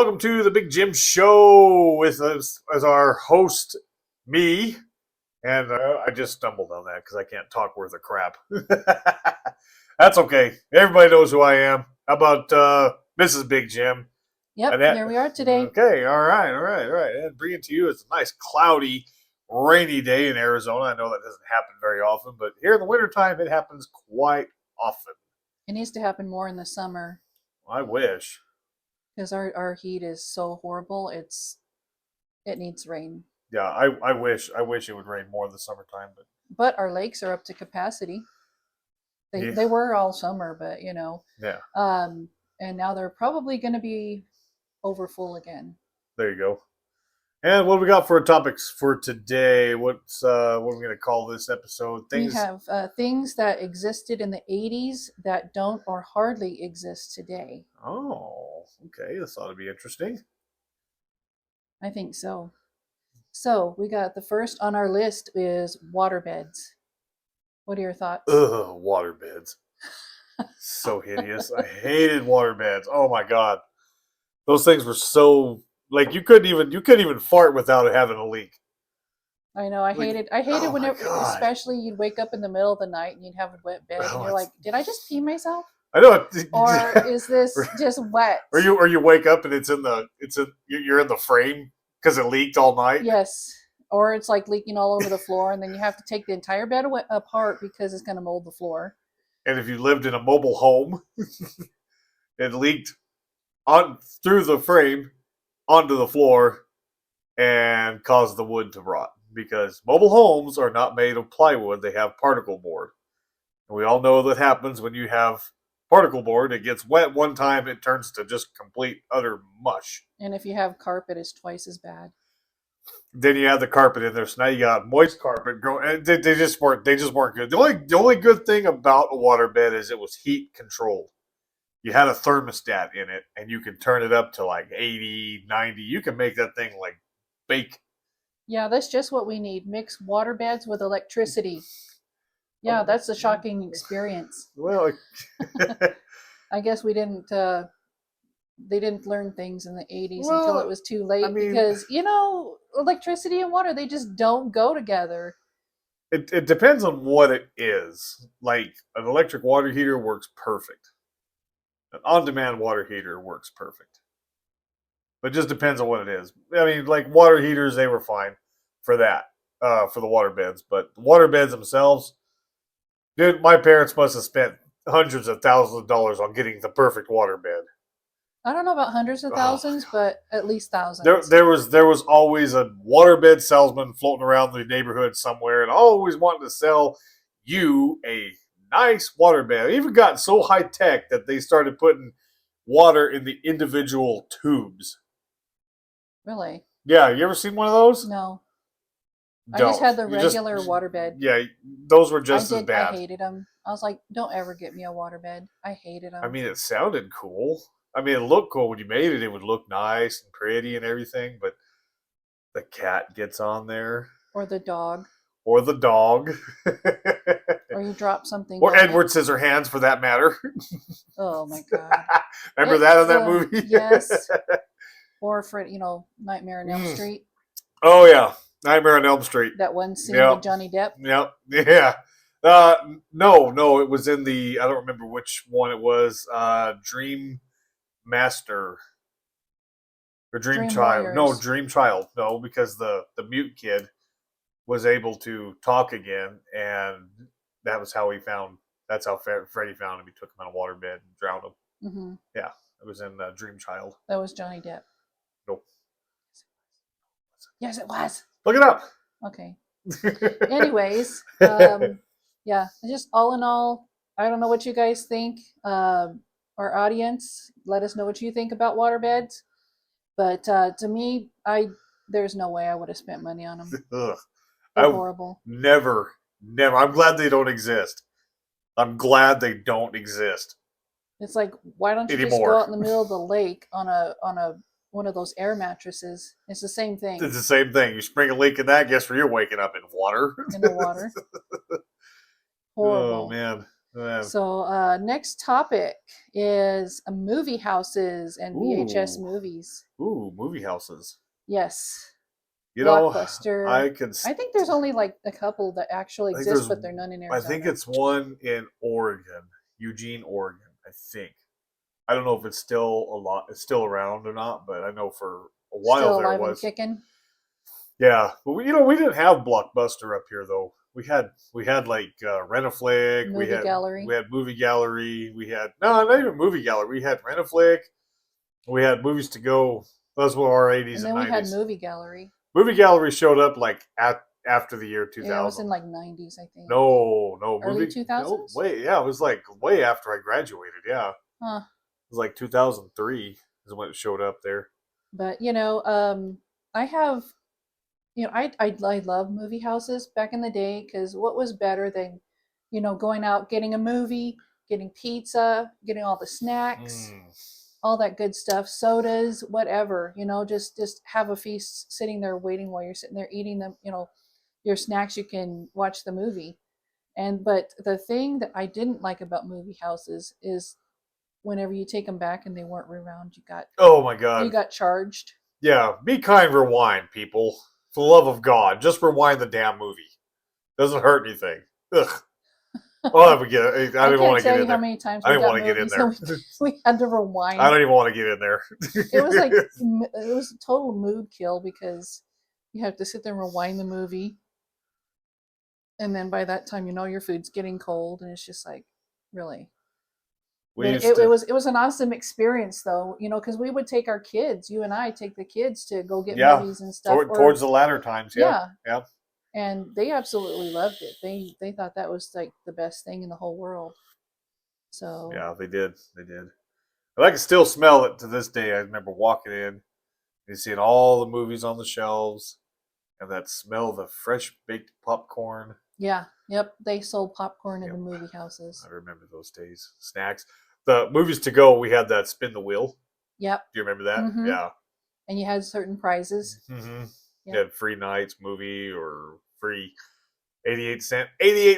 welcome to the Big Jim Show with us as our host, me. And I just stumbled on that because I can't talk worth a crap. That's okay. Everybody knows who I am. How about Mrs. Big Jim? Yep, here we are today. Okay, all right. And bringing to you, it's a nice, cloudy, rainy day in Arizona. I know that doesn't happen very often, but here in the wintertime, it happens quite often. It needs to happen more in the summer. I wish. Because our heat is so horrible, it needs rain. Yeah, I wish it would rain more in the summertime, but our lakes are up to capacity. They were all summer, but Yeah. And now they're probably going to be over full again. There you go. And what we got for topics for today? What are we going to call this episode? We have things that existed in the 80s that don't or hardly exist today. Oh, okay. This ought to be interesting. I think so. So we got the first on our list is waterbeds. What are your thoughts? Ugh, waterbeds. So hideous. I hated waterbeds. Oh my God. Those things were so, like, you couldn't even fart without having a leak. I know. I hated whenever, especially you'd wake up in the middle of the night and you'd have a wet bed and you're like, did I just pee myself? I know. Or is this just wet? Or you wake up and you're in the frame because it leaked all night. Yes. Or it's like leaking all over the floor and then you have to take the entire bed apart because it's going to mold the floor. And if you lived in a mobile home, it leaked through the frame onto the floor and caused the wood to rot, because mobile homes are not made of plywood. They have particle board. And we all know that happens when you have particle board. It gets wet one time, it turns to just complete utter mush. And if you have carpet, it's twice as bad. Then you add the carpet in there, so now you got moist carpet growing. They just weren't good. The only good thing about a waterbed is it was heat controlled. You had a thermostat in it, and you can turn it up to like 80, 90. You can make that thing like bake. Yeah, that's just what we need. Mix waterbeds with electricity. Yeah, that's a shocking experience. Well, I guess they didn't learn things in the 80s until it was too late, because, electricity and water, they just don't go together. It depends on what it is. Like, an electric water heater works perfect. An on-demand water heater works perfect. But it just depends on what it is. I mean, like water heaters, they were fine for that, for the water beds. But the water beds themselves, dude, my parents must have spent hundreds of thousands of dollars on getting the perfect water bed. I don't know about hundreds of thousands, but at least thousands. There was always a waterbed salesman floating around the neighborhood somewhere and always wanting to sell you a nice waterbed. It even got so high tech that they started putting water in the individual tubes. Really? Yeah, you ever seen one of those? No. I just had the regular waterbed. Yeah, those were just as bad. I hated them. I was like, don't ever get me a waterbed. I hated them. I mean, it sounded cool. I mean, it looked cool when you made it. It would look nice and pretty and everything, but the cat gets on there. Or the dog. Or the dog. Or you drop something. Or Edward Scissorhands, for that matter. Oh, my God. Remember that in that movie? Yes. Or for, Nightmare on Elm Street. Oh, yeah. Nightmare on Elm Streat. That one scene with Johnny Depp. Yep. Yeah. No, it was in the, I don't remember which one it was. Dream Master. Or Dream Child. Warriors. No, Dream Child. No, because the mute kid was able to talk again, and that's how Freddy found him. He took him in a waterbed and drowned him. Mm-hmm. Yeah, it was in Dream Child. That was Johnny Depp. Nope. Yes, it was. Look it up. Okay. Anyways, yeah, just all in all, I don't know what you guys think. Our audience, let us know what you think about waterbeds. But to me, there's no way I would have spent money on them. Ugh. They're horrible. Never. I'm glad they don't exist. It's like, why don't you just go out in the middle of the lake on one of those air mattresses? It's the same thing. It's the same thing. You spring a leak in that, guess where you're waking up? In water. In the water. Horrible. Oh, man. Uh, So next topic is movie houses and VHS ooh, movies. movie houses. Yes, You know, Blockbuster. I can. I think there's only like a couple that actually I think exist, there's. but they're none in I think Arizona. it's one in Oregon, Eugene, Oregon. I think. I don't know if it's still a lot. It's still around or not, but I know for a while Still there alive and was. kicking. Yeah, but we didn't have Blockbuster up here though. We had like Rent-A-Flick. We Movie had gallery. we had Movie Gallery. We had no, not even Movie Gallery. We had Rent-A-Flick. We had Movies to Go. Those were our 80s And and then we had 90s. movie gallery. Movie Gallery showed up like after the year Yeah, it was 2000. in like 90s, I think. No, Early movie. No, 2000s? wait, yeah, it was like way after I graduated. Yeah, it Huh. was like 2003 is when it showed up there. But I have I love movie houses back in the day because what was better than going out getting a movie, getting pizza, getting all the snacks, Mm. all that good stuff, sodas, whatever. Just have a feast sitting there waiting while you're sitting there eating them. Your snacks. You can watch the movie. But the thing that I didn't like about movie houses is whenever you take them back and they weren't around, Oh my you God. got charged. Yeah, be kind, rewind, people. For the love of God, just rewind the damn movie. Doesn't hurt anything. Ugh. I'll have to get. I don't I even can't want to get tell you in how there. many times I we didn't got want to get in movies and there. we had to I rewind. don't even want to get in there. It was like it was a total mood kill because you have to sit there and rewind the movie, and then by that time your food's getting cold, and it's just like really. We But used to. it was an awesome experience though, because we would take our kids, you and I take the kids to go get Yeah, movies and stuff, towards or the latter times. Yeah, yeah, yeah, and they absolutely loved it. They thought that was like the best thing in the whole world. So yeah. They did. They did. And I can still smell it to this day. I remember walking in and seeing all the movies on the shelves, and that smell of the fresh baked popcorn. yeah, yep, they sold popcorn in Yep, the movie houses. I remember those days. Snacks. The movies to go. We had that spin the wheel. Yep. Do you remember that? Mm-hmm. Yeah. And you had certain prizes. Mm-hmm. You Yep. had free nights movie or free 88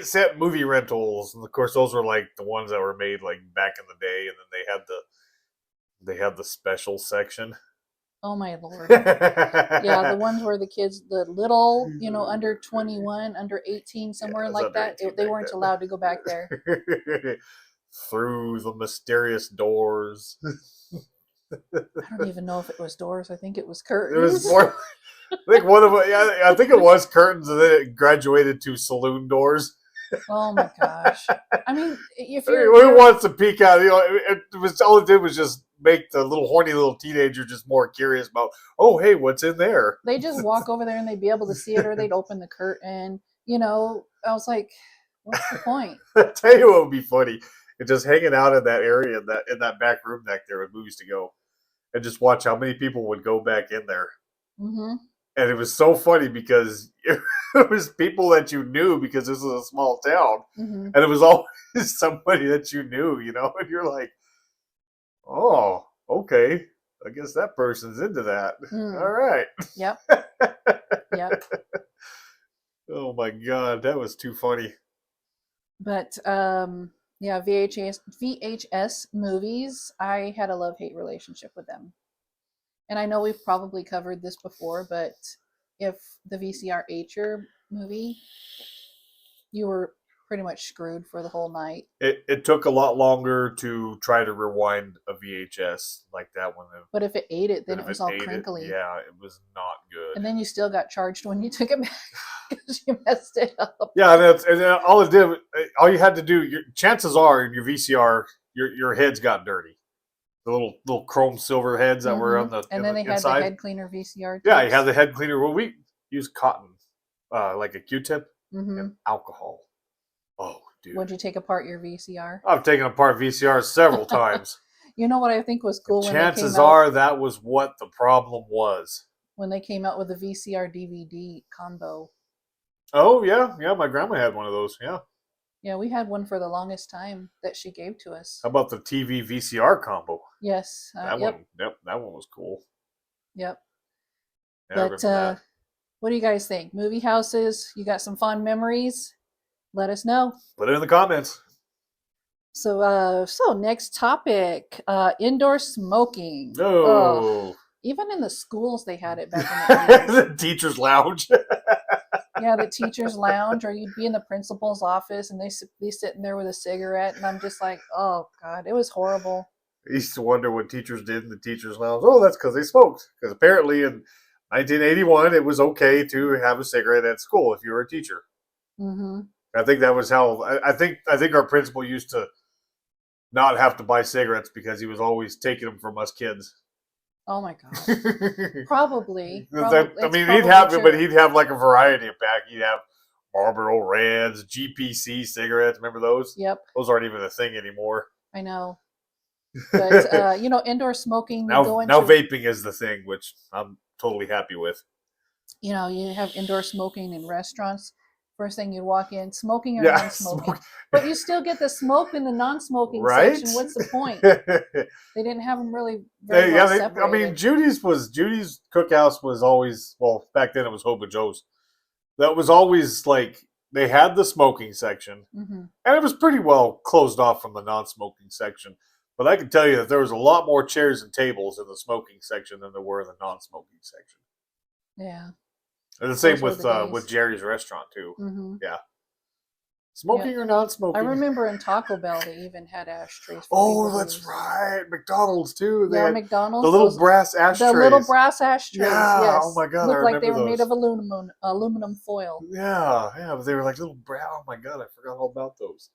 cent movie rentals, and of course those were like the ones that were made like back in the day, and then they had the special section. Oh my lord. Yeah, the Yeah, ones where the kids, the little, under 21, under 18, it somewhere was like under that, 18 they back weren't allowed to go back there. then. Through the mysterious doors. I don't even know if it was doors. I think it was It was curtains. more. I think one of them. Yeah, I think it was curtains, and then it graduated to saloon doors. Oh my gosh. I mean, if Who wants to peek out? It was all it did was just make the little horny little teenager just more curious about. Oh, hey, what's in there? they just walk over there and they'd be able to see it, or they'd open the curtain. I was like, what's the point? I tell you what would be funny, and just hanging out in that area, in that back room back there with movies to go, and just watch how many people would go back in there. Mm-hmm. And it was so funny because it was people that you knew because this was a small town, Mm-hmm. and it was always somebody that you knew, and you're like, oh, okay. I guess that person's into that. All right. Yep. Yep. Oh my God, that was too funny. But yeah, VHS movies, I had a love-hate relationship with them. And I know we've probably covered this before, but if the VCR ate your movie, you were pretty much screwed for the whole night. It took a lot longer to try to rewind a VHS like that one. But if it ate it, then But it if was it all ate it, crinkly. yeah, it was not good. And then you still got charged when you took it back because you messed it up. Yeah, and all it did, all you had to do. Chances are in your VCR, your heads got dirty. The little chrome silver heads that were on the And then they had inside. the head cleaner VCR tips. Yeah, you had the head cleaner. Well, we used cotton, like a Q-tip, Mm-hmm. and alcohol. Oh, dude. Would you take apart your VCR? I've taken apart VCRs several times. You know what I think was cool when Chances they came out? are that was what the problem was. When they came out with the VCR DVD combo. Oh, yeah. Yeah, my grandma had one of those. Yeah. Yeah, we had one for the longest time that she gave to us. How about the TV VCR combo? Yes. That Yep. one. Yep, that one was cool. Yep. Yeah, But what do you guys think? Movie houses? You got some fond memories? Let us know. Put it in the comments. So next topic, indoor smoking. Ugh. No. Even in the schools, they had it back in the 80s. The teacher's lounge. Yeah, the teacher's lounge, or you'd be in the principal's office and be sitting there with a cigarette, and I'm just like, oh God, it was horrible. I used to wonder what teachers did in the teacher's lounge. Oh, that's because they smoked. Because apparently in 1981, it was okay to have a cigarette at school if you were a teacher. Mm-hmm. I think that was how. I think our principal used to not have to buy cigarettes because he was always taking them from us kids. Oh my God. Probably. I It's mean, he'd probably have, true. but he'd have like a variety of pack. He'd have Marlboro Reds, GPC cigarettes. Remember those? Yep, Those aren't even a thing anymore. I know. But indoor smoking, you go Now into, vaping is the thing, which I'm totally happy with. you have indoor smoking in restaurants. First thing you walk in, smoking or Yeah, non-smoking. But you still get the smoke in the non-smoking right? section. What's the point? They didn't have them really very Yeah, well I mean, separated. Judy's Cookhouse was always, well, back then it was Hobo Joe's. That was always like they had the smoking section, Mm-hmm. and it was pretty well closed off from the non-smoking section. But I can tell you that there was a lot more chairs and tables in the smoking section than there were in the non-smoking section. Yeah, And the same those were the with days. Jerry's restaurant too. Mm-hmm. Yeah, Yeah, smoking or non-smoking. I remember in Taco Bell they even had ashtrays for people Oh, to that's use. right. McDonald's too. They Yeah, had the McDonald's, little those brass the little ashtrays. brass ashtrays. Yeah. Oh Yes, my god, I looked like they remember were made those. of aluminum foil. Yeah, yeah, but they were like little brown. Oh my god, I forgot all about those.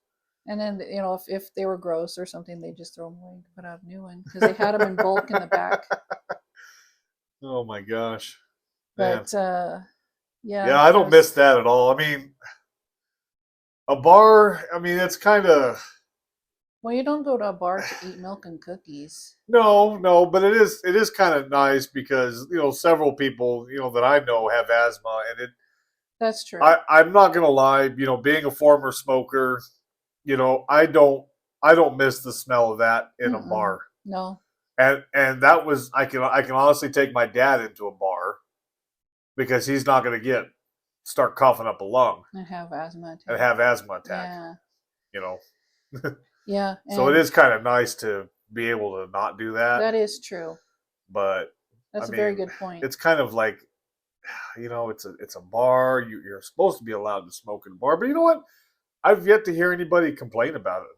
And then if they were gross or something, they just throw them away and put out a new one because they had them in bulk in the back. Oh my gosh, man. But yeah, Yeah, I don't miss there's that at all. I mean, a bar. I mean, it's kind of well, you don't go to a bar to eat milk and cookies. no, but it is kind of nice because several people that I know have asthma, and That's true. I'm not gonna lie, being a former smoker, I don't miss the smell of that in a Mm-mm. bar. No, And that was I can honestly take my dad into a bar because he's not gonna start coughing up a lung I have asthma and attack. have asthma attack. Yeah, You know. yeah, So it and is kind of nice to be able to not do that. that is true. But I That's a very mean, good point. it's kind of like it's a bar. You're supposed to be allowed to smoke in a bar, but you know what? I've yet to hear anybody complain about it.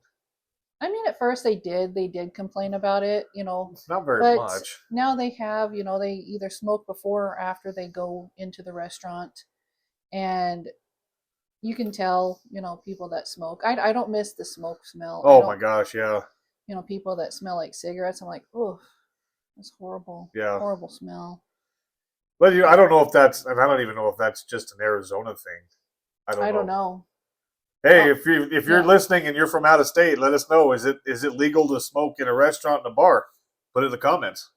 I mean, at first they did complain about it, Not very but much. now they have, they either smoke before or after they go into the restaurant, and you can tell, people that smoke. I don't miss the smoke smell. I Oh my don't, gosh, yeah, people that smell like cigarettes. I'm like, oh, that's horrible, yeah. horrible smell. But I don't know if and I don't even know if that's just an Arizona thing. I don't I don't know. know. Hey, Oh, if you're yeah. listening and you're from out of state, let us know. Is it legal to smoke in a restaurant and a bar? Put it in the comments.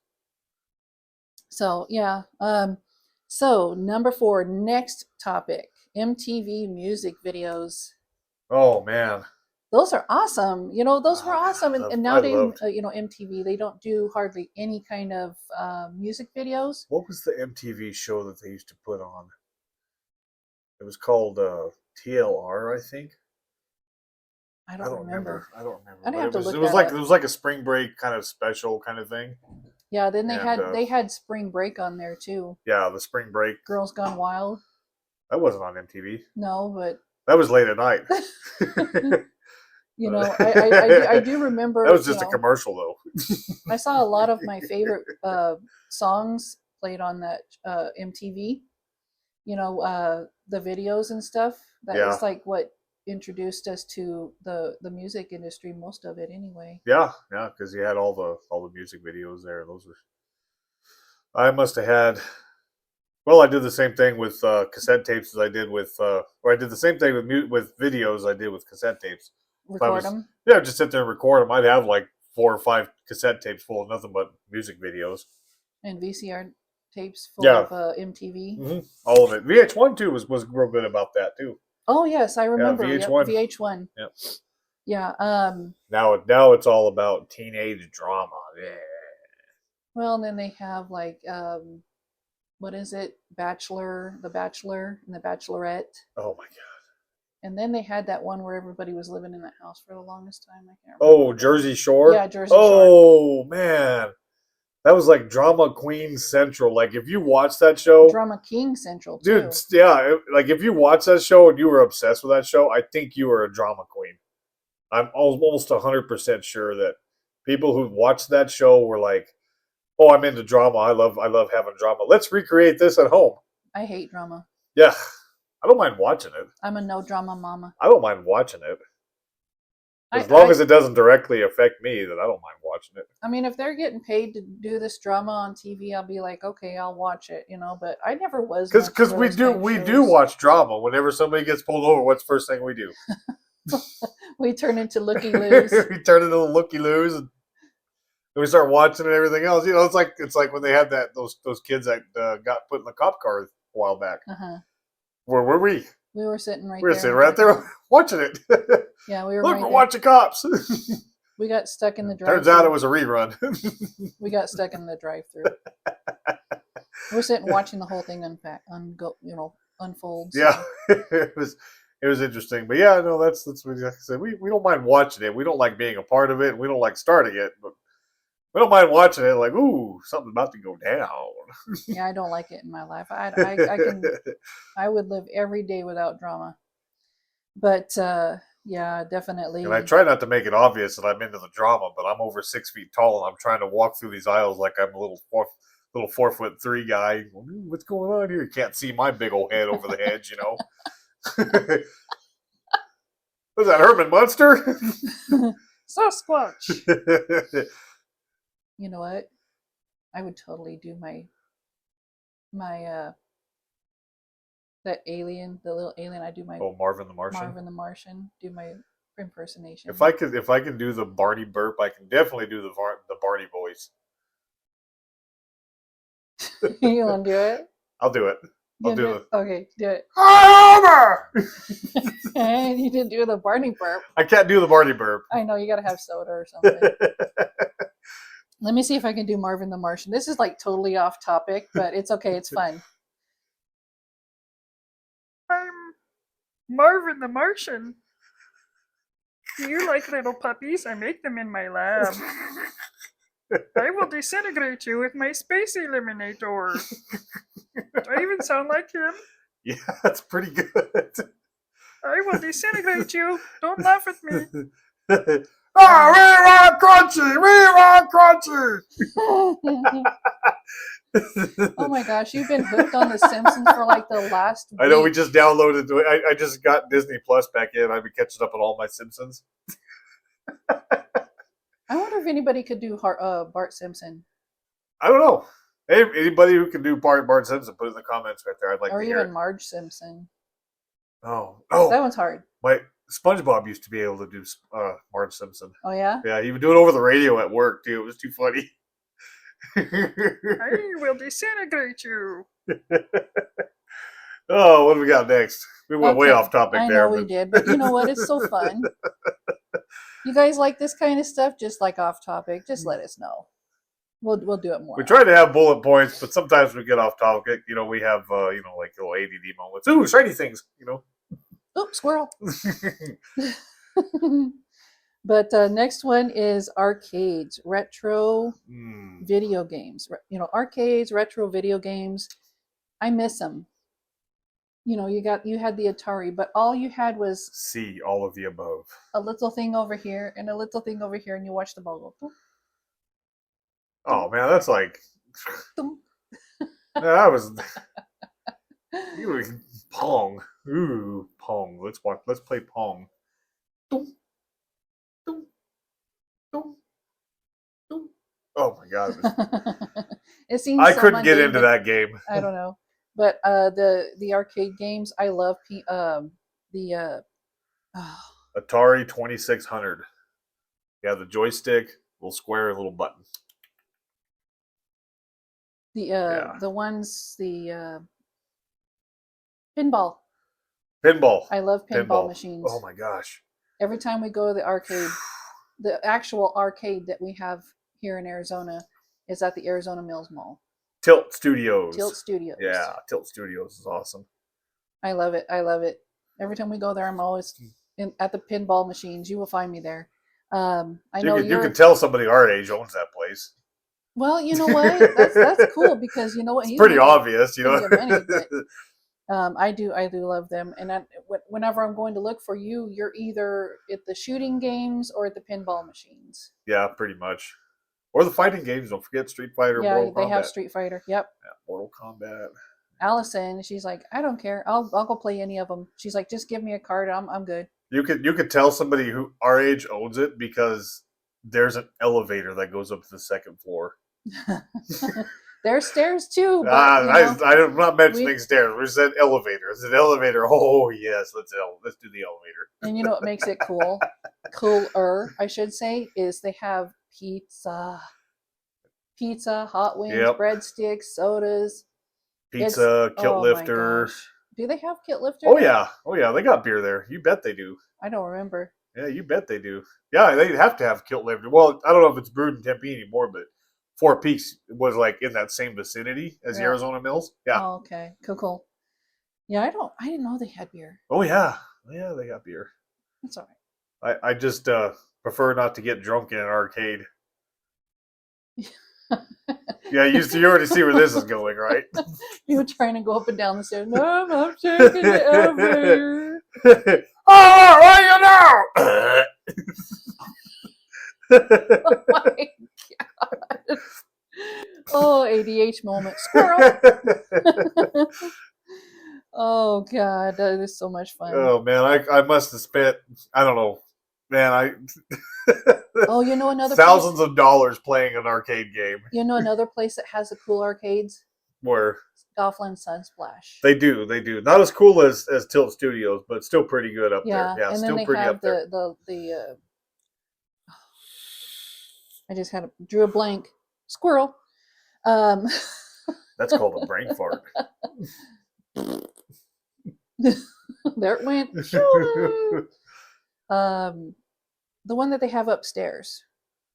So yeah. So number 4, next topic: MTV music videos. Oh man, Those are awesome. Those were oh man, awesome. And I nowadays, loved. MTV, they don't do hardly any kind of music videos. What was the MTV show that they used to put on? It was called TLR, I think. I I don't don't remember. remember. I don't remember, I'd but have it to was it look was that like it up. was like a spring break kind of special kind of thing. Yeah, then they And had they had Spring Break on there too. yeah, the spring break Girls Gone Wild. that wasn't on MTV. No, but That was late at night. I do That remember. was just a commercial though. I saw a lot of my favorite songs played on that MTV. The videos and stuff. That Yeah, is like what introduced us to the music industry. Most of it, anyway. yeah, because you had all the music videos there. Those were I must have had. Well, I did the same thing with cassette tapes as I did with, or I did the same thing with videos I did with cassette tapes. If I Record was, them yeah, just sit there and record them. I'd have like 4 or 5 cassette tapes full of nothing but music videos. and VCR tapes full Yeah, of MTV. all of it. VH1 too was real good about that too. Oh yes, I Yeah, remember. Yep, VH1. VH1. Yeah. Yeah. Now it's all about teenage drama. Yeah. Well, and then they have like what is it? The Bachelor, and the Bachelorette. Oh my god. And then they had that one where everybody was living in that house for the longest time. I can't remember. Oh, Jersey Shore? Yeah, Jersey Shore. Oh, man. That was like Drama Queen Central. Like, if you watch that show... Drama King Central, too. Dude, yeah. Like, if you watch that show and you were obsessed with that show, I think you were a drama queen. I'm almost 100% sure that people who watched that show were like, oh, I'm into drama. I love having drama. Let's recreate this at home. I hate drama. Yeah. I don't mind watching it. I'm a no drama mama. I don't mind watching it. As long as it doesn't directly affect me, then I don't mind watching it. I mean, if they're getting paid to do this drama on TV, I'll be like, okay, I'll watch it, But I never was. Because we do watch drama. Whenever somebody gets pulled over, what's the first thing we do? We turn into looky-loos. We turn into looky-loos, and we start watching and everything else. It's like when they had those kids that got put in the cop car a while back. Uh-huh. Where were we? We were sitting right there. We were sitting right there watching it. Yeah, we were. Look, we're watching cops. We got stuck in the drive-thru. Turns out it was a rerun. We got stuck in the drive-thru. We're sitting watching the whole thing unfold. So. Yeah, it was interesting, but yeah, no, that's what I said. We don't mind watching it. We don't like being a part of it. We don't like starting it, but we don't mind watching it. Like, ooh, something's about to go down. Yeah, I don't like it in my life. I would live every day without drama. But yeah, definitely. And I try not to make it obvious that I'm into the drama, but I'm over 6 feet tall, and I'm trying to walk through these aisles like I'm a little 4'3" guy. What's going on here? You can't see my big old head over the hedge, Was that Herman Munster? Sasquatch. You know what? I would totally do my that alien, the little alien. I do my Marvin the Martian. Marvin the Martian. Do my impersonation. If I can do the Barney burp, I can definitely do the Barney voice. You want to do it? I'll do it. I'll do it. Okay, do it. Homer! And you didn't do the Barney burp. I can't do the Barney burp. I know, you gotta have soda or something. Let me see if I can do Marvin the Martian. This is like totally off topic, but it's okay, it's fun. I'm Marvin the Martian. Do you like little puppies? I make them in my lab. I will disintegrate you with my space eliminator. Do I even sound like him? Yeah, that's pretty good. I will disintegrate you. Don't laugh at me. Oh, we want crunchy! We want crunchy! Oh my gosh, you've been hooked on The Simpsons for like the last week. I know, we just downloaded. I just got Disney Plus back in. I've been catching up on all my Simpsons. I wonder if anybody could do Bart Simpson. I don't know. Hey, anybody who can do Bart Simpson, put it in the comments right there. I'd like to hear. Or even Marge Simpson. Oh, that one's hard. My SpongeBob used to be able to do Marge Simpson. Oh yeah. Yeah, he would do it over the radio at work too. It was too funny. I will disintegrate you. Oh, what do we got next? We went way off topic there. I know we did, but you know what? It's so fun. You guys like this kind of stuff? Just like off topic, just let us know. We'll do it more. We try to have bullet points, but sometimes we get off topic. We have like little ADD moments. Ooh, shiny things. Oops, squirrel. But next one is arcades, retro video games. Arcades, retro video games. I miss them. You had the Atari, but all you had was see all of the above. A little thing over here and a little thing over here, and you watch the ball go. Boom. Oh man, that's like that was Pong. Ooh, Pong. Let's play Pong. Oh my god. It seems I couldn't get into that game. I don't know. But the arcade games, I love the Atari 2600. Yeah, the joystick, little square, little button. The ones, the pinball. Pinball. I love pinball machines. Oh my gosh. Every time we go to the arcade, the actual arcade that we have here in Arizona is at the Arizona Mills Mall. Tilt Studios. Tilt Studios. Yeah, Tilt Studios is awesome. I love it. I love it. Every time we go there, I'm always at the pinball machines. You will find me there. I You know you can tell somebody our age owns that place. Well, you know what? That's cool because you know what? It's He's pretty making obvious, you plenty know. of money, but I do love them. And whenever I'm going to look for you, you're either at the shooting games or at the pinball machines. Yeah, pretty much. Or the fighting games. Don't forget Street Fighter, Yeah, Mortal they have Kombat. Street Fighter. Yep. Yeah, Mortal Kombat. Allison, she's like, I don't care. I'll go play any of them. She's like, just give me a card. I'm good. You could tell somebody who our age owns it because there's an elevator that goes up to the second floor. There's stairs too, but I'm not mentioning stairs. We said elevator. It's an elevator. Oh yes, let's do the elevator. And you know what makes it cooler, I should say, is they have pizza, hot wings, breadsticks, sodas, pizza, kit lifter. Do they have kit lifter? Oh yeah, they got beer there. You bet they do. I don't remember. Yeah, you bet they do. Yeah, they have to have kilt lifter. Well, I don't know if it's brewed in Tempe anymore, but Four Peaks was like in that same vicinity as the Arizona Mills. Yeah. Oh, okay. Cool. Yeah, I didn't know they had beer. Oh yeah, they got beer. That's all right. I just prefer not to get drunk in an arcade. Yeah, you already see where this is going, right? You were trying to go up and down the stairs. No, I'm taking the elevator. Oh, what you know? Oh my god! Oh, ADH moment, squirrel. Oh god, that is so much fun. Oh man, I must have spent, I don't know, man, Oh, you know another thousands of dollars playing an arcade game. You know another place that has the cool arcades? Where? Gofflin Sunsplash. They do. Not as cool as Tilt Studios, but still pretty good up there. Yeah, and still then they pretty have up there. I just drew a blank. Squirrel. That's called a brain fart. There it went. The one that they have upstairs.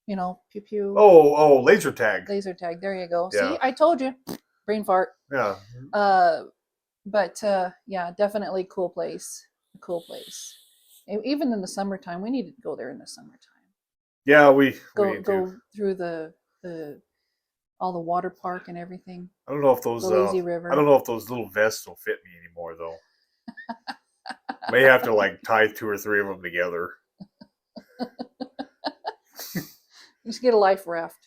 You know, pew pew. Oh, laser tag. Laser tag. There you go. Yeah. See, I told you. Brain fart. Yeah. But yeah, definitely cool place. A cool place. Even in the summertime, we need to go there in the summertime. Yeah, we go through the all the water park and everything. I don't know if those lazy river. I don't know if those little vests will fit me anymore though. May have to like tie 2 or 3 of them together. Just get a life raft.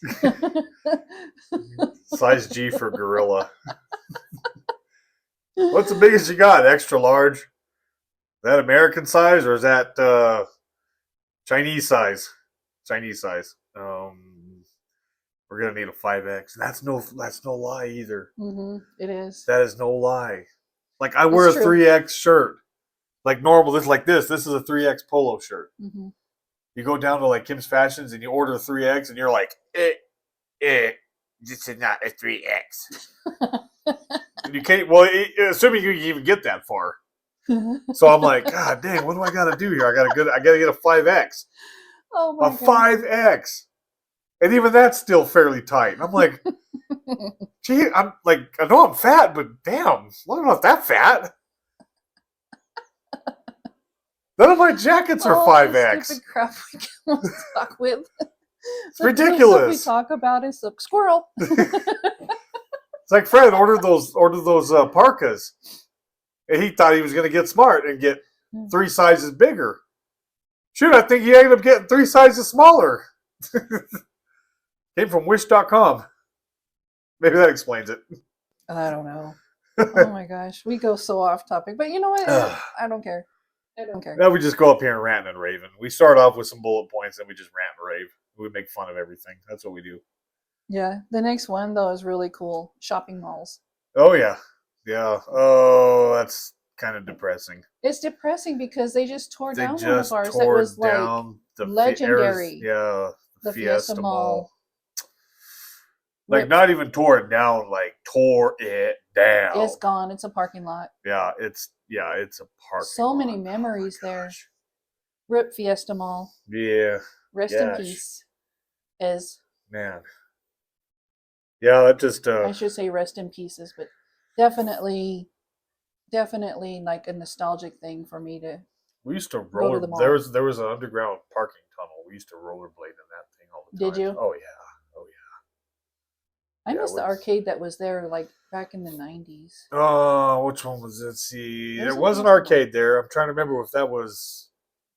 Size G for gorilla. What's the biggest you got? Extra large? Is that American size or is that Chinese size? Chinese size. We're gonna need a 5X. That's no lie either. Mm-hmm. It is. That is no lie. Like I wear a 3X shirt. Like normal, this is a 3X polo shirt. Mm-hmm. You go down to like Kim's Fashions and you order a 3X and you're like, this is not a 3X. And you can't, assuming you can even get that far. So I'm like, God dang, what do I got to do here? I got to get a 5X. Oh my God. 5X. And even that's still fairly tight. And I'm like, gee, I'm like, I know I'm fat, but damn, I'm not that fat. None of my jackets are 5X. Stupid crap we get stuck with. It's ridiculous. We talk about is the squirrel. It's like Fred ordered those parkas, and he thought he was going to get smart and get 3 sizes bigger. Shoot, I think he ended up getting 3 sizes smaller. Came from Wish.com. Maybe that explains it. I don't know. Oh my gosh, we go so off topic, but you know what? I don't care. I don't care. Now we just go up here and rant and raving. We start off with some bullet points, and we just rant and rave. We make fun of everything. That's what we do. Yeah. The next one, though, is really cool. Shopping malls. Oh, yeah. Yeah. Oh, that's kind of depressing. It's depressing because they just tore down one of ours that was like legendary. The Fiesta Mall. Like not even tore it down, like tore it down. It's gone. It's a parking lot. Yeah, it's a parking so lot. many memories there. Rip Fiesta Mall. Yeah. Rest in peace. Man. Yeah, that just I should say rest in pieces, but definitely definitely like a nostalgic thing for me to We used to go to roller. the There mall. was an underground parking tunnel. We used to rollerblade in that thing all the Did time. you? Oh yeah, oh I yeah, yeah. miss the arcade that was there like back in the 90s. Oh, which one was it? Let's see, there There's was an impossible. arcade there. I'm trying to remember if that was.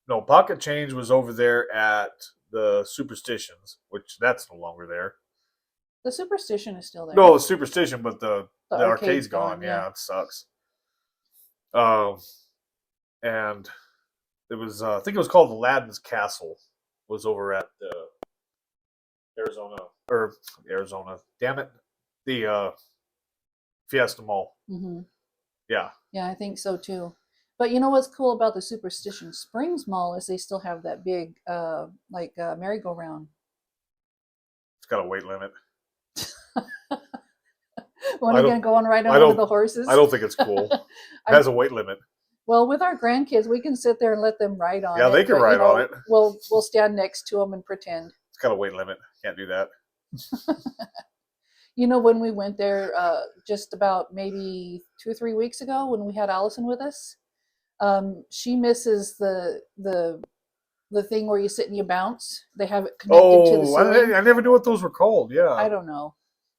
No, Pocket Change was over there at the Superstitions, which that's no longer there. The Superstition is still No, there. the Superstition, but The the arcade's arcade's gone, gone. yeah. Yeah, it sucks. Um, and it was I think it was called Aladdin's Castle. Was over at Arizona or Arizona. Damn it, the Fiesta Mall. Hmm. Yeah, Yeah, I think so too. But you know what's cool about the Superstition Springs Mall is they still have that big merry-go-round. it's got a weight limit. When I are you gonna don't. go and ride on I one of don't. the I horses? don't think it's cool. It I has a weight limit. Well, with our grandkids, we can sit there and let them ride on Yeah, they it, can but ride on it. we'll stand next to them and pretend. It's got a weight limit. Can't do that. You know, when we went there, just about maybe 2 or 3 weeks ago, when we had Allison with us, she misses the thing where you sit and you bounce. They have it connected to the Oh, ceiling. I never knew what those were called. Yeah, I don't know,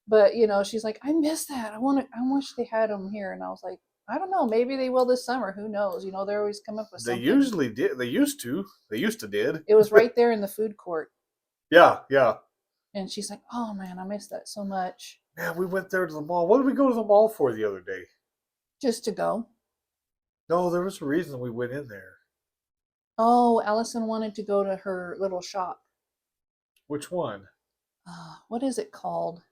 but she's like, I miss that. I wish they had them here, and I was like, I don't know. Maybe they will this summer. Who knows? They're always coming up with they something. usually did. They used to. They used to did. It was right there in the food court. Yeah, yeah. And she's like, oh man, I miss that so much. Man, we went there to the mall. What did we go to the mall for the other day? Just to go. No, there was a reason we went in there. Oh, Allison wanted to go to her little shop. Which one? What is it called?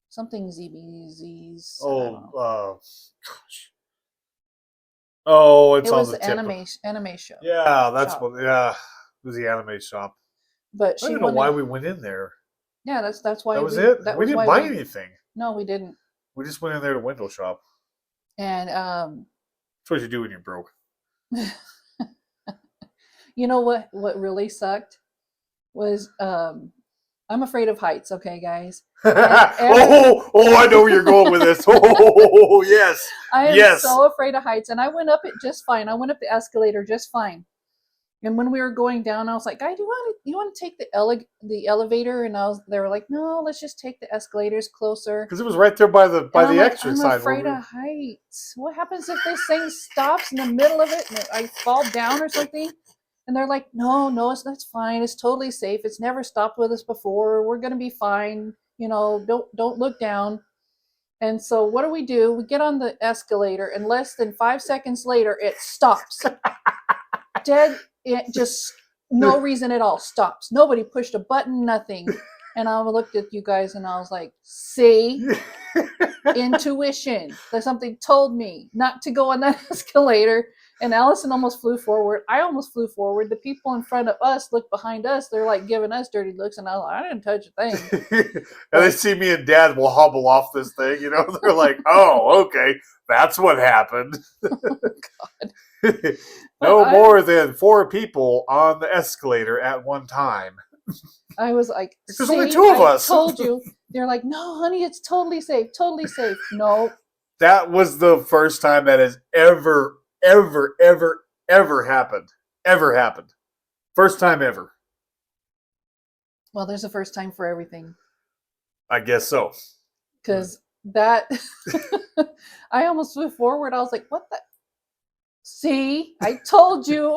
Something ZBZ's. I don't Oh, know. gosh. Oh, it's It on was the the tip. anime show Yeah, that's shop. what. Yeah, it was the anime shop. But I don't she even know why wanted. we went in there. Yeah, that's why That was it. that We was didn't why buy we. anything. No, we didn't. We just went in there to window shop. And That's what you do when you're broke. you know what really sucked was I'm afraid of heights. Okay, guys. Oh, I know where you're going with this. Oh, yes, I am yes. so afraid of heights, and I went up it just fine. I went up the escalator just fine. And when we were going down, I was like, "Guy, do you want to take the elevator?" And they were like, "No, let's just take the escalators closer." Because it was right there by the And I'm like, exit "I'm sign. afraid of heights. What happens if this thing stops in the middle of it and I fall down or something?" And they're like, "No, no, that's fine. It's totally safe. It's never stopped with us before. We're gonna be fine. Don't look down." And so what do? We get on the escalator, and less than 5 seconds later, it stops. Dead, it just no reason at all stops. Nobody pushed a button, nothing. And I looked at you guys and I was like, see, intuition. That something told me not to go on that escalator. And Allison almost flew forward. I almost flew forward. The people in front of us look behind us. They're like giving us dirty looks. And I didn't touch a thing. And they see me and Dad will hobble off this thing. They're like, "Oh, okay, that's what happened." No more than 4 people on the escalator at one time. I was like, there's only 2 of us. I told you. They're like, no, honey, it's totally safe. Totally safe. No. That was the first time that has ever, ever, ever, ever happened. Ever happened. First time ever. Well, there's a first time for everything. I guess so. Because that, I almost flew forward. I was like, what the? See, I told you.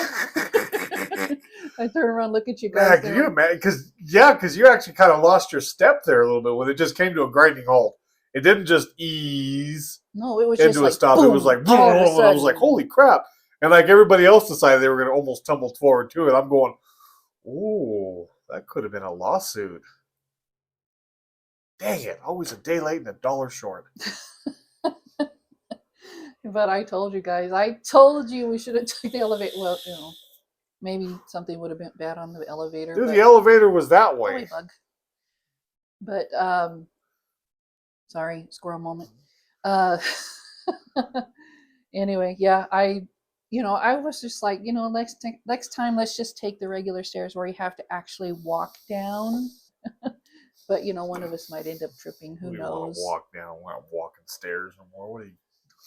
I turn around, look at you guys. Man, can you imagine? Because you actually kind of lost your step there a little bit when it just came to a grinding halt. It didn't just ease No, it was into just a like, stop. boom, It was like, and I was like, holy crap. And like everybody else decided they were going to almost tumble forward to it. I'm going, ooh, that could have been a lawsuit. Dang it. Always a day late and a dollar short. But I told you guys. I told you we should have took the elevator. Well, maybe something would have been bad on the elevator. Dude, the elevator was that way. Bug. But sorry, squirrel moment. Anyway, yeah, I was just like, next time let's just take the regular stairs where you have to actually walk down. But one of us might end up tripping. Who knows? Want to walk down? We're not walking stairs no more. What are you?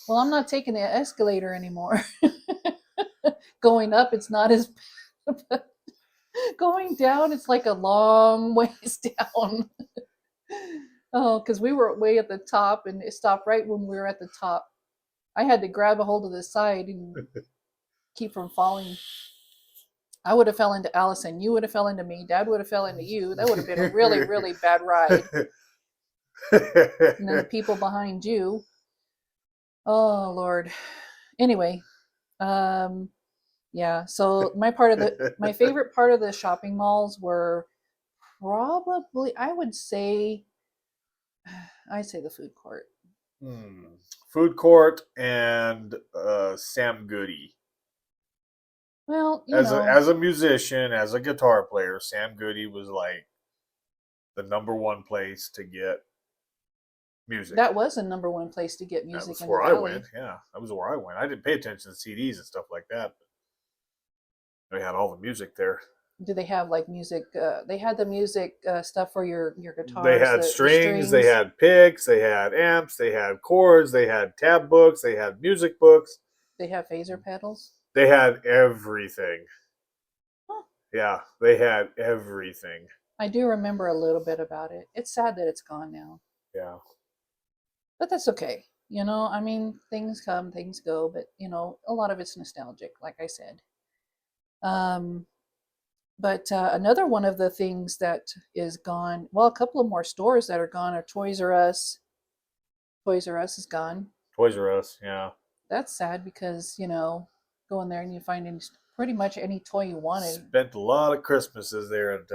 Well, I'm not taking the escalator anymore. Going up, it's not as bad. Going down, it's like a long ways down. Oh, because we were way at the top and it stopped right when we were at the top. I had to grab a hold of the side and keep from falling. I would have fell into Allison. You would have fell into me. Dad would have fell into you. That would have been a really, really bad ride. And then the people behind you. Oh Lord. Anyway, yeah. So my favorite part of the shopping malls were probably I'd say the food court. Food court and Sam Goody. Well, As a musician, as a guitar player, Sam Goody was like the number one place to get music. that was the number one place to get That music was in where the I valley. went. Yeah, that was where I went. I didn't pay attention to CDs and stuff like that. But they had all the music there. Do they have like music? They had the music stuff for your They guitars, had the strings, they strings. had picks, they had amps, they had chords, they had tab books, they had music books. They have phaser pedals. They had everything. Huh. Yeah, they had everything. I do remember a little bit about it. It's sad that it's gone now. Yeah. But that's okay. I mean, things come, things go, but a lot of it's nostalgic, like I said. But another one of the things that is gone, well, a couple of more stores that are gone are Toys R Us. Toys R Us is gone. Toys R Us, yeah. That's sad because, go in there and you find pretty much any toy you wanted. Spent a lot of Christmases there at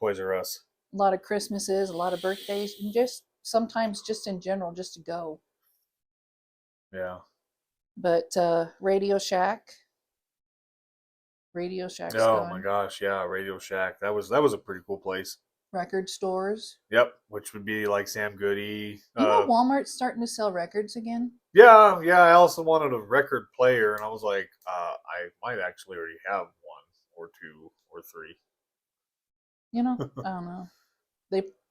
Toys R Us. A lot of Christmases, a lot of birthdays, and just sometimes just in general, just to go. Yeah. But Radio Shack's Oh gone. my gosh, yeah, Radio Shack. That was a pretty cool place. Record stores. Yep, which would be like Sam Goody. Walmart's starting to sell records again. Yeah. I also wanted a record player, and I was like, I might actually already have one or two or three. I don't know.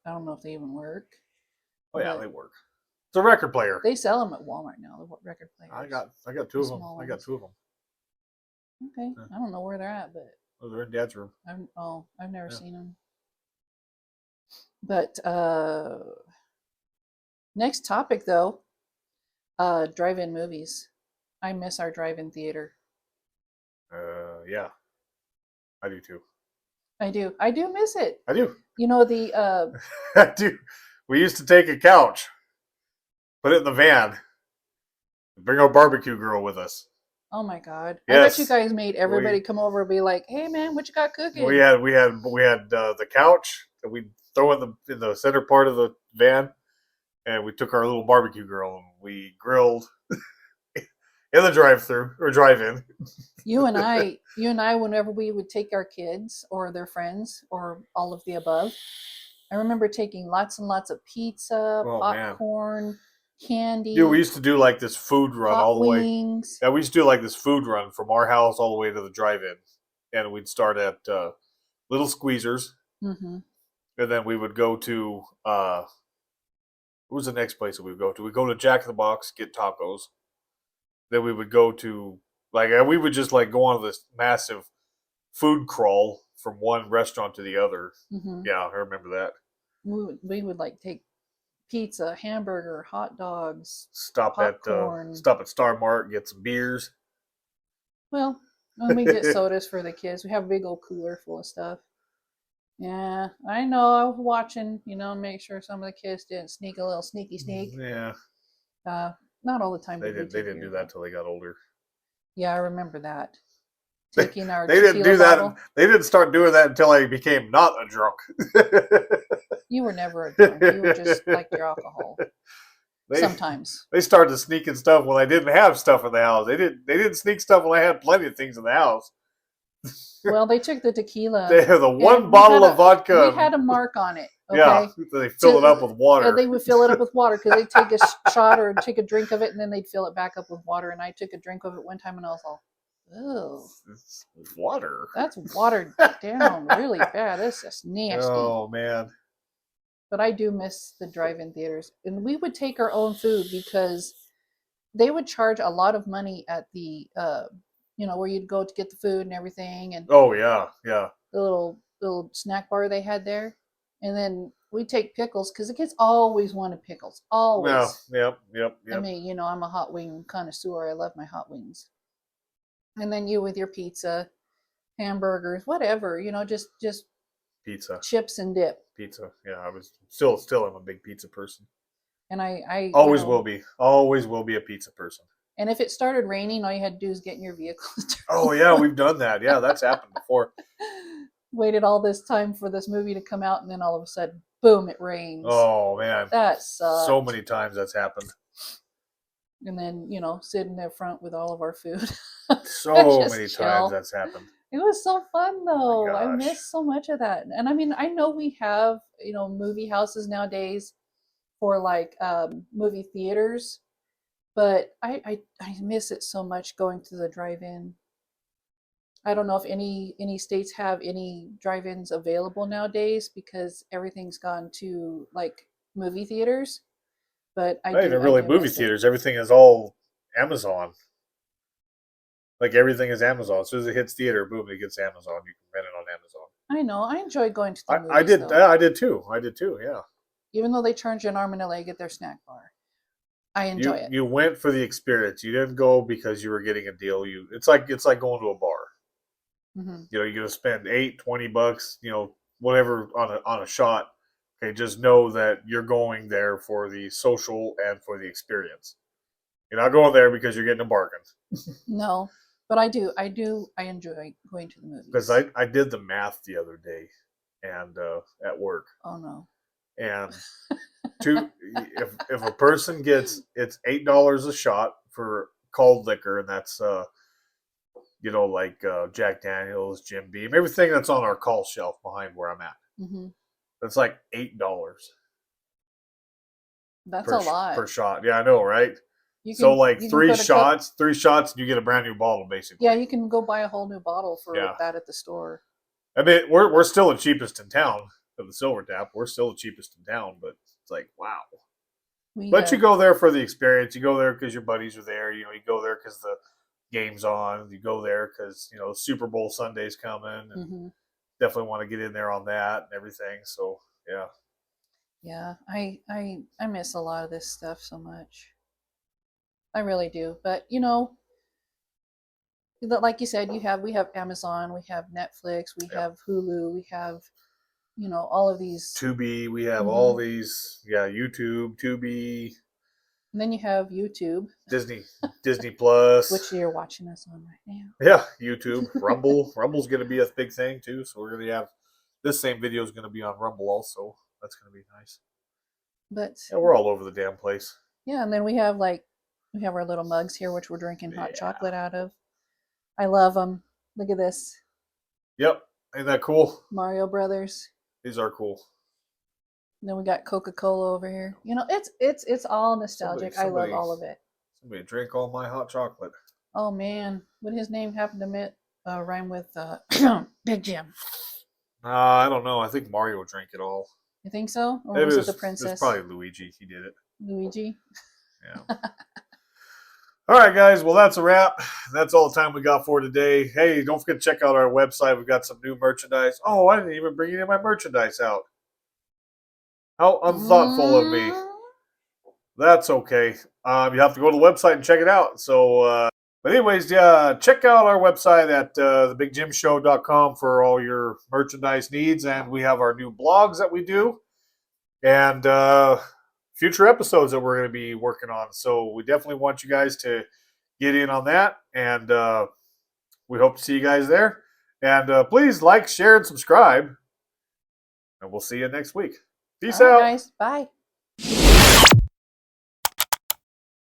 I don't know if they even work. Oh yeah, they work. It's a record player. They sell them at Walmart now. The record players. I got two of them. I got two of them. Okay, I don't know where they're at, but they're in Dad's room. I've never seen them. But next topic though, drive-in movies. I miss our drive-in theater. Yeah, I do too. I do miss it. I do. The I do. We used to take a couch, put it in the van, bring our barbecue girl with us. Oh my God! Yes. I bet you guys made everybody come over and be like, "Hey man, what you got cooking?" We had the couch that we throw in the center part of the van, and we took our little barbecue girl and we grilled in the drive-through or drive-in. You and I, whenever we would take our kids or their friends or all of the above, I remember taking lots and lots of pizza, popcorn, candy. Dude, we used to do like this food run all the wings. way. Yeah, we used to do like this food run from our house all the way to the drive-in, and we'd start at Little Squeezers, and then we would go to what was the next place that we would go to? We'd go to Jack in the Box, get tacos. Then we would go to we would just like go on this massive food crawl from one restaurant to the other. Yeah, I remember that. We would like take pizza, hamburger, hot dogs, popcorn. Stop at Star Mart, get some beers. Well, when we get sodas for the kids, we have a big old cooler full of stuff. Yeah, I know. I was watching, make sure some of the kids didn't sneak a little sneak. Yeah. Not all the time. They didn't do that till they got older. Yeah, I remember that. Taking our they didn't do bottle. that. They didn't start doing that until I became not a drunk. You were never a drunk. You were just like your alcohol. Sometimes they started sneaking stuff when I didn't have stuff in the house. They didn't sneak stuff when I had plenty of things in the house. Well, they took the tequila. They had the one bottle of vodka. We had a mark on it. Okay? Yeah, they fill it up with water. They would fill it up with water because they'd take a shot or take a drink of it, and then they'd fill it back up with water. And I took a drink of it one time, and I was all, "Oh, it's water. That's watered down really bad. This is nasty." Oh man! But I do miss the drive-in theaters, and we would take our own food because they would charge a lot of money at the where you'd go to get the food and everything, and Oh yeah, yeah. the little snack bar they had there. And then we take pickles because the kids always wanted pickles, Well, always. yep, yep, I yep. mean, I'm a hot wing connoisseur. I love my hot wings. And then you with your pizza, hamburgers, whatever, just Pizza, chips and dip. pizza. Yeah, I was still am a big pizza person. And I Always will be. Always will be a pizza person. and if it started raining, all you had to do is get in your vehicle. Oh yeah, we've done that. Yeah, that's happened before. Waited all this time for this movie to come out, and then all of a sudden, boom, it rains. Oh man, That sucked. so many times that's happened. And then, sitting there front with all of our food. So Just many chill. times that's happened. It was so fun though. Oh my I gosh. miss so much of that. And I mean, I know we have, movie houses nowadays for like movie theaters, but I miss it so much going to the drive-in. I don't know if any states have any drive-ins available nowadays because everything's gone to like movie theaters. But Not even I really do movie miss it. theaters. Everything is all Amazon. Like everything is Amazon. As soon as it hits theater, boom, it gets Amazon. You can rent it on Amazon. I know. I enjoy going to the movies. I did. Though. I did too. I did too. Yeah. Even though they charge you an arm and a leg at their snack bar, I enjoy it. You went for the experience. You didn't go because you were getting a deal. It's like going to a bar. Mm-hmm. You're gonna spend $20, whatever on a shot. Okay, just know that you're going there for the social and for the experience. You're not going there because you're getting a bargain. No, but I enjoy going to the movies. Because I did the math the other day, and at work. Oh no. And if a person gets, it's $8 a shot for cold liquor, and that's like Jack Daniels, Jim Beam, everything that's on our call shelf behind where I'm at. Mm-hmm. That's like $8. That's a lot per shot. Yeah, I know, right? So like three shots, and you get a brand new bottle, basically. Yeah, you can go buy a whole new bottle for that at the store. I mean, we're still the cheapest in town of the Silver Tap. We're still the cheapest in town, but it's like, wow. But you go there for the experience. You go there because your buddies are there. You go there because the game's on. You go there because Super Bowl Sunday's coming, and definitely want to get in there on that and everything. So yeah. Yeah, I miss a lot of this stuff so much. I really do. But like you said, we have Amazon, we have Netflix, we have Hulu, we have all of these. Tubi, we have all these. Yeah, YouTube, Tubi. And then you have YouTube, Disney Plus, which you're watching us on right now. Yeah, YouTube, Rumble. Rumble's going to be a big thing too. So we're going to have this same video is going to be on Rumble also. That's going to be nice. But yeah, we're all over the damn place. Yeah, and then we have our little mugs here, which we're drinking hot chocolate out of. I love them. Look at this. Yep, ain't that cool? Mario Brothers. These are cool. And then we got Coca-Cola over here. It's all nostalgic. I love all of it. Somebody drink all my hot chocolate. Oh man, would his name happen to rhyme with Big Jim? I don't know. I think Mario drank it all. You think so? Or was it the princess? It's probably Luigi. He did it. Luigi? Yeah. All right, guys. Well, that's a wrap. That's all the time we got for today. Hey, don't forget to check out our website. We've got some new merchandise. Oh, I didn't even bring any of my merchandise out. How unthoughtful of me. That's okay. You have to go to the website and check it out. So, but anyways, yeah, check out our website at thebigjimshow.com for all your merchandise needs. And we have our new blogs that we do. And future episodes that we're going to be working on. So we definitely want you guys to get in on that. And we hope to see you guys there. And please like, share, and subscribe. And we'll see you next week. Peace out. Guys. Bye.